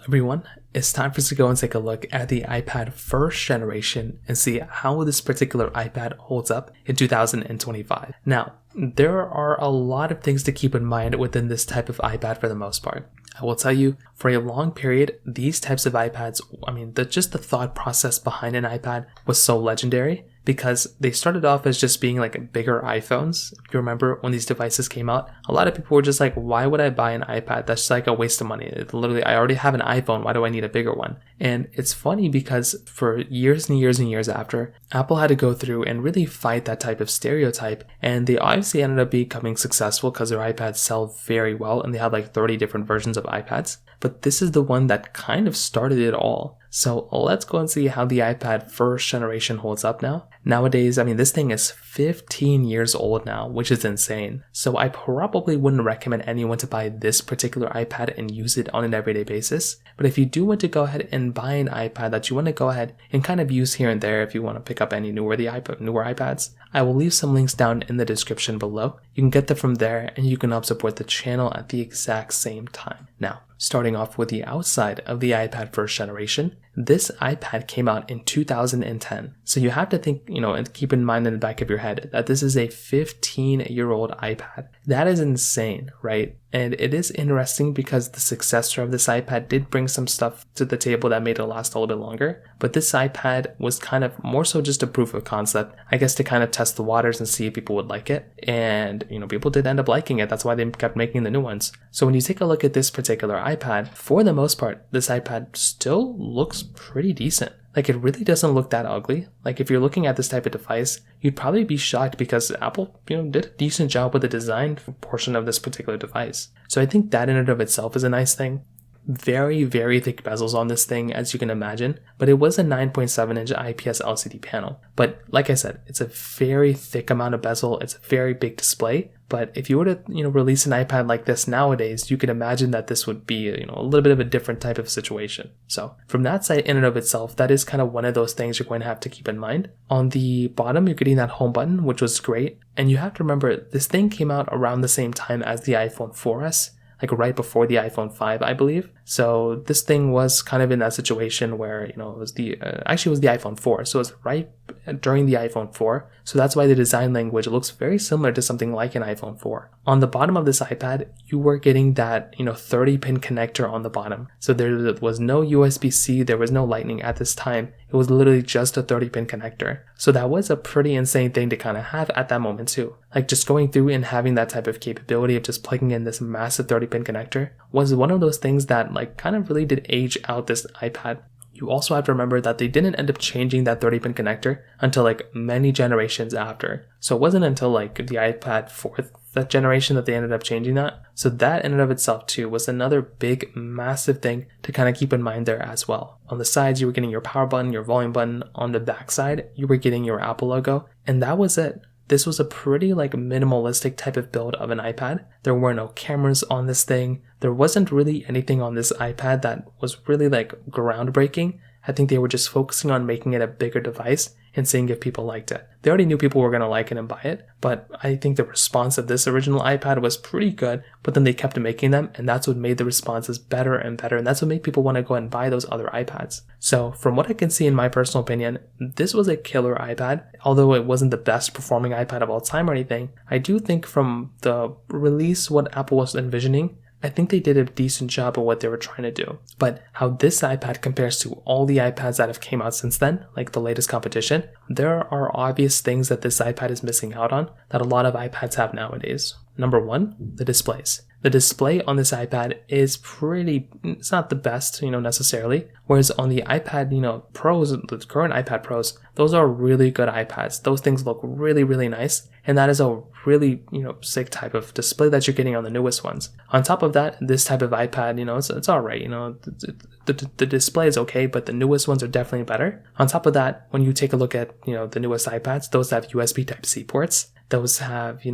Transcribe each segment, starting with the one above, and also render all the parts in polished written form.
everyone, it's time for us to go and take a look at the iPad first generation and see how this particular iPad holds up in 2025. Now, there are a lot of things to keep in mind within this type of iPad for the most part. I will tell you, for a long period, these types of iPads, just the thought process behind an iPad was so legendary because they started off as just being like bigger iPhones. If you remember when these devices came out, a lot of people were just like, why would I buy an iPad? That's like a waste of money. Literally, I already have an iPhone. Why do I need a bigger one? And it's funny because for years and years and years after, Apple had to go through and really fight that type of stereotype. And they obviously ended up becoming successful because their iPads sell very well and they have like 30 different versions of iPads. But this is the one that kind of started it all. So let's go and see how the iPad first generation holds up now. Nowadays, this thing is 15 years old now, which is insane. So I probably wouldn't recommend anyone to buy this particular iPad and use it on an everyday basis. But if you do want to go ahead and buy an iPad that you want to go ahead and kind of use here and there if you want to pick up any newer iPads, I will leave some links down in the description below. You can get them from there and you can help support the channel at the exact same time. Now, starting off with the outside of the iPad first generation, this iPad came out in 2010. So you have to think, and keep in mind in the back of your head that this is a 15-year-old iPad. That is insane, right? And it is interesting because the successor of this iPad did bring some stuff to the table that made it last a little bit longer. But this iPad was kind of more so just a proof of concept, I guess, to kind of test the waters and see if people would like it. And, people did end up liking it. That's why they kept making the new ones. So when you take a look at this particular iPad, for the most part, this iPad still looks pretty decent. Like, it really doesn't look that ugly. Like, if you're looking at this type of device, you'd probably be shocked because Apple, did a decent job with the design portion of this particular device. So I think that in and of itself is a nice thing. Very, very thick bezels on this thing, as you can imagine, but it was a 9.7-inch IPS LCD panel. But like I said, it's a very thick amount of bezel. It's a very big display. But if you were to, release an iPad like this nowadays, you could imagine that this would be, a little bit of a different type of situation. So from that side in and of itself, that is kind of one of those things you're going to have to keep in mind. On the bottom, you're getting that home button, which was great. And you have to remember, this thing came out around the same time as the iPhone 4S. Like right before the iPhone 5, I believe. So this thing was kind of in that situation where, it was the iPhone 4. So it was right during the iPhone 4. So that's why the design language looks very similar to something like an iPhone 4. On the bottom of this iPad, you were getting that, 30-pin connector on the bottom. So there was no USB-C, there was no Lightning at this time. It was literally just a 30-pin connector. So that was a pretty insane thing to kind of have at that moment too. Like just going through and having that type of capability of just plugging in this massive 30-pin connector was one of those things that kind of really did age out this iPad. You also have to remember that they didn't end up changing that 30-pin connector until many generations after. So it wasn't until the iPad 4th that generation that they ended up changing that. So that in and of itself too was another big, massive thing to kind of keep in mind there as well. On the sides, you were getting your power button, your volume button. On the back side, you were getting your Apple logo. And that was it. This was a pretty minimalistic type of build of an iPad. There were no cameras on this thing. There wasn't really anything on this iPad that was really groundbreaking. I think they were just focusing on making it a bigger device and seeing if people liked it. They already knew people were going to like it and buy it, but I think the response of this original iPad was pretty good, but then they kept making them, and that's what made the responses better and better, and that's what made people want to go and buy those other iPads. So from what I can see in my personal opinion, this was a killer iPad. Although it wasn't the best performing iPad of all time or anything, I do think from the release, what Apple was envisioning, I think they did a decent job of what they were trying to do. But how this iPad compares to all the iPads that have came out since then, like the latest competition, there are obvious things that this iPad is missing out on that a lot of iPads have nowadays. Number one, the displays. The display on this iPad is it's not the best, necessarily. Whereas on the iPad, Pros, the current iPad Pros, those are really good iPads. Those things look really, really nice. And that is a really, sick type of display that you're getting on the newest ones. On top of that, this type of iPad, it's all right. The display is okay, but the newest ones are definitely better. On top of that, when you take a look at, the newest iPads, those have USB Type-C ports. Those have,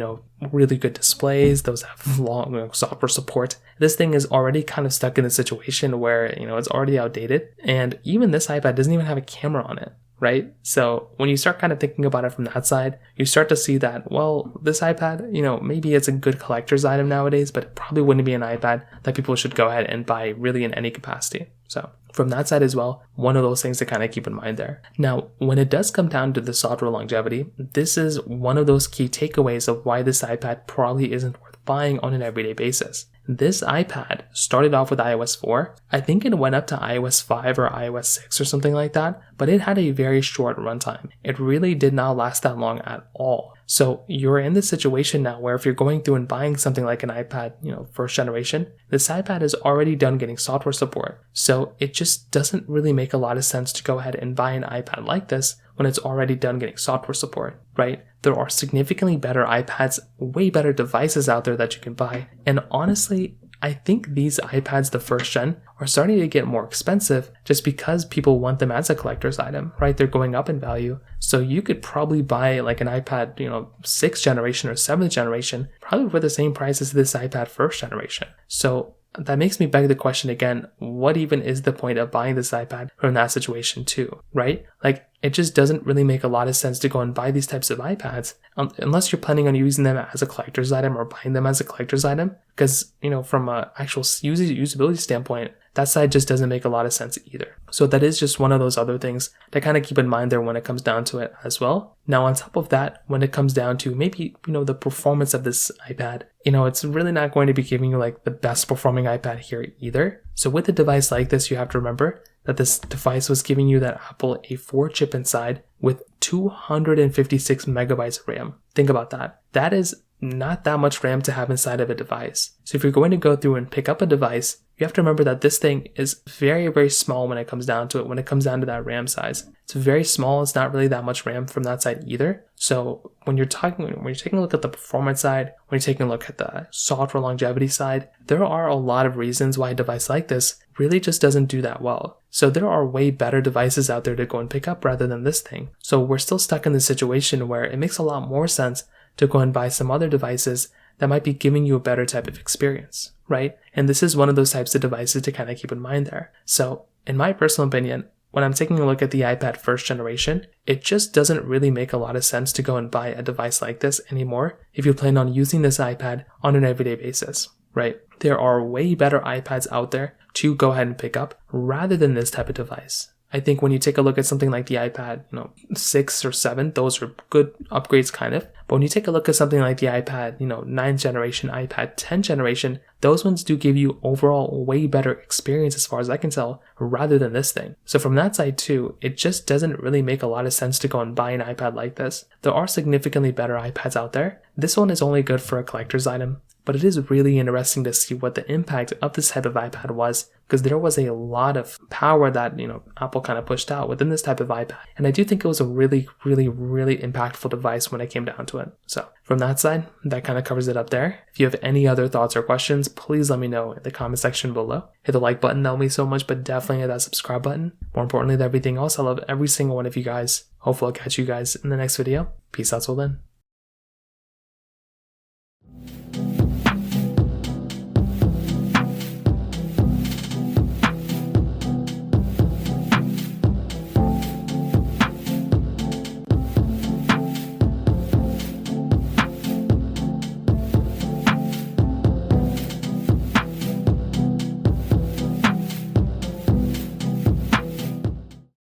really good displays. Those have long software support. This thing is already kind of stuck in a situation where, it's already outdated. And even this iPad doesn't even have a camera on it, right? So when you start kind of thinking about it from that side, you start to see that, well, this iPad, maybe it's a good collector's item nowadays, but it probably wouldn't be an iPad that people should go ahead and buy really in any capacity. So from that side as well, one of those things to kind of keep in mind there. Now, when it does come down to the software longevity, this is one of those key takeaways of why this iPad probably isn't worth buying on an everyday basis. This iPad started off with iOS 4. I think it went up to iOS 5 or iOS 6 or something like that, but it had a very short runtime. It really did not last that long at all. So you're in this situation now where if you're going through and buying something like an iPad, first generation, this iPad is already done getting software support. So it just doesn't really make a lot of sense to go ahead and buy an iPad like this when it's already done getting software support, right? There are significantly better iPads, way better devices out there that you can buy. And honestly, I think these iPads, the first gen, are starting to get more expensive just because people want them as a collector's item, right? They're going up in value. So you could probably buy like an iPad, 6th generation or 7th generation, probably for the same price as this iPad first generation. So that makes me beg the question again, what even is the point of buying this iPad from that situation too, right? Like, it just doesn't really make a lot of sense to go and buy these types of iPads unless you're planning on using them as a collector's item or buying them as a collector's item. Because, from an actual usability standpoint, that side just doesn't make a lot of sense either. So that is just one of those other things to kind of keep in mind there when it comes down to it as well. Now, on top of that, when it comes down to maybe, the performance of this iPad, it's really not going to be giving you like the best performing iPad here either. So with a device like this, you have to remember that this device was giving you that Apple A4 chip inside with 256 megabytes of RAM. Think about that. That is not that much RAM to have inside of a device. So if you're going to go through and pick up a device, you have to remember that this thing is very, very small when it comes down to it, when it comes down to that RAM size. It's very small. It's not really that much RAM from that side either. So when you're taking a look at the performance side, when you're taking a look at the software longevity side, there are a lot of reasons why a device like this really just doesn't do that well. So there are way better devices out there to go and pick up rather than this thing. So we're still stuck in this situation where it makes a lot more sense to go and buy some other devices that might be giving you a better type of experience, right? And this is one of those types of devices to kind of keep in mind there. So in my personal opinion, when I'm taking a look at the iPad first generation, it just doesn't really make a lot of sense to go and buy a device like this anymore if you plan on using this iPad on an everyday basis, right? There are way better iPads out there to go ahead and pick up rather than this type of device. I think when you take a look at something like the iPad, 6 or 7, those are good upgrades kind of. But when you take a look at something like the iPad, 9th generation, iPad 10th generation, those ones do give you overall way better experience as far as I can tell, rather than this thing. So from that side too, it just doesn't really make a lot of sense to go and buy an iPad like this. There are significantly better iPads out there. This one is only good for a collector's item. But it is really interesting to see what the impact of this type of iPad was, because there was a lot of power that, Apple kind of pushed out within this type of iPad. And I do think it was a really, really, really impactful device when it came down to it. So from that side, that kind of covers it up there. If you have any other thoughts or questions, please let me know in the comment section below. Hit the like button, that will mean so much, but definitely hit that subscribe button. More importantly than everything else, I love every single one of you guys. Hopefully I'll catch you guys in the next video. Peace out till then.